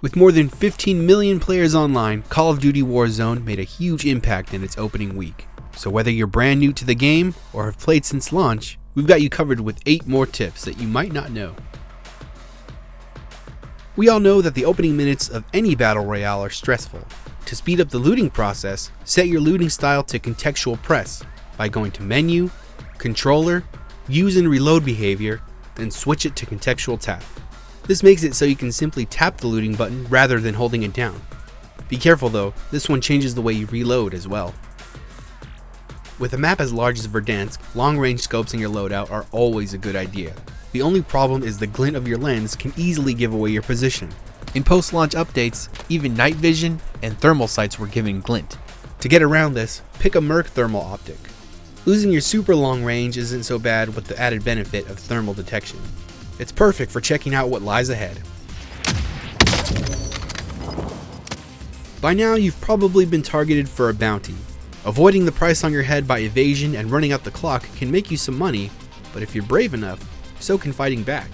With more than 15 million players online, Call of Duty Warzone made a huge impact in its opening week. So whether you're brand new to the game or have played since launch, we've got you covered with 8 more tips that you might not know. We all know that the opening minutes of any battle royale are stressful. To speed up the looting process, set your looting style to contextual press by going to Menu, Controller, Use and Reload behavior, then switch it to contextual tap. This makes it so you can simply tap the looting button rather than holding it down. Be careful though, this one changes the way you reload as well. With a map as large as Verdansk, long-range scopes in your loadout are always a good idea. The only problem is the glint of your lens can easily give away your position. In post-launch updates, even night vision and thermal sights were given glint. To get around this, pick a Merc thermal optic. Losing your super long range isn't so bad with the added benefit of thermal detection. It's perfect for checking out what lies ahead. By now, you've probably been targeted for a bounty. Avoiding the price on your head by evasion and running out the clock can make you some money, but if you're brave enough, so can fighting back.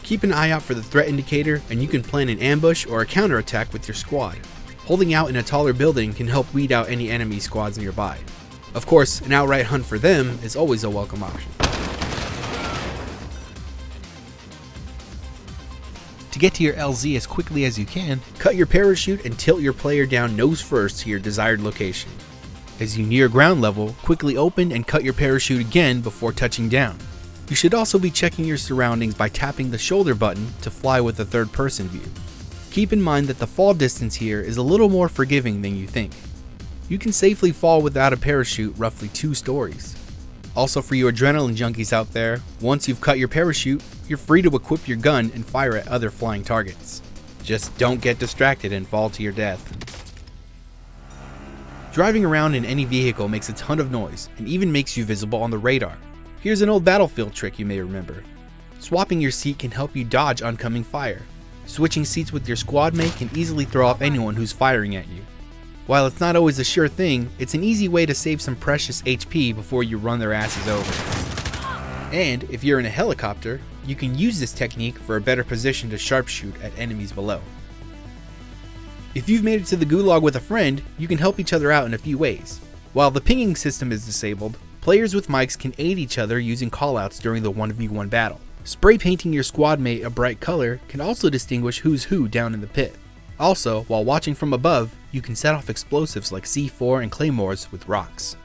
Keep an eye out for the threat indicator and you can plan an ambush or a counterattack with your squad. Holding out in a taller building can help weed out any enemy squads nearby. Of course, an outright hunt for them is always a welcome option. To get to your LZ as quickly as you can, cut your parachute and tilt your player down nose first to your desired location. As you near ground level, quickly open and cut your parachute again before touching down. You should also be checking your surroundings by tapping the shoulder button to fly with a third-person view. Keep in mind that the fall distance here is a little more forgiving than you think. You can safely fall without a parachute roughly 2 stories. Also for you adrenaline junkies out there, once you've cut your parachute, you're free to equip your gun and fire at other flying targets. Just don't get distracted and fall to your death. Driving around in any vehicle makes a ton of noise and even makes you visible on the radar. Here's an old Battlefield trick you may remember. Swapping your seat can help you dodge oncoming fire. Switching seats with your squad mate can easily throw off anyone who's firing at you. While it's not always a sure thing, it's an easy way to save some precious HP before you run their asses over. And if you're in a helicopter, you can use this technique for a better position to sharpshoot at enemies below. If you've made it to the Gulag with a friend, you can help each other out in a few ways. While the pinging system is disabled, players with mics can aid each other using callouts during the 1v1 battle. Spray painting your squad mate a bright color can also distinguish who's who down in the pit. Also, while watching from above, you can set off explosives like C4 and claymores with rocks.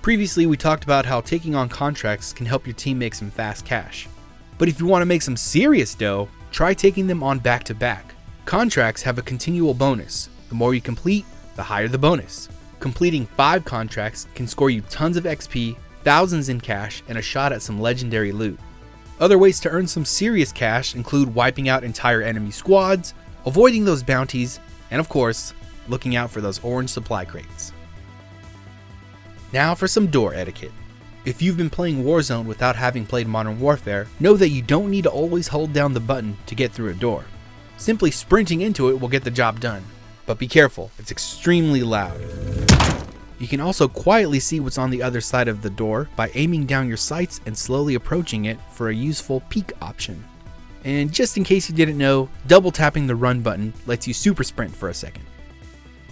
Previously, we talked about how taking on contracts can help your team make some fast cash. But if you want to make some serious dough, try taking them on back-to-back. Contracts have a continual bonus. The more you complete, the higher the bonus. Completing 5 contracts can score you tons of XP, thousands in cash, and a shot at some legendary loot. Other ways to earn some serious cash include wiping out entire enemy squads, avoiding those bounties, and of course, looking out for those orange supply crates. Now for some door etiquette. If you've been playing Warzone without having played Modern Warfare, know that you don't need to always hold down the button to get through a door. Simply sprinting into it will get the job done. But be careful, it's extremely loud. You can also quietly see what's on the other side of the door by aiming down your sights and slowly approaching it for a useful peek option. And just in case you didn't know, double tapping the run button lets you super sprint for a second.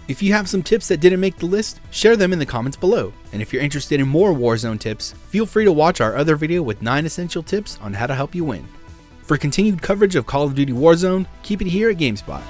If you have some tips that didn't make the list, share them in the comments below. And if you're interested in more Warzone tips, feel free to watch our other video with 9 essential tips on how to help you win. For continued coverage of Call of Duty Warzone, keep it here at GameSpot.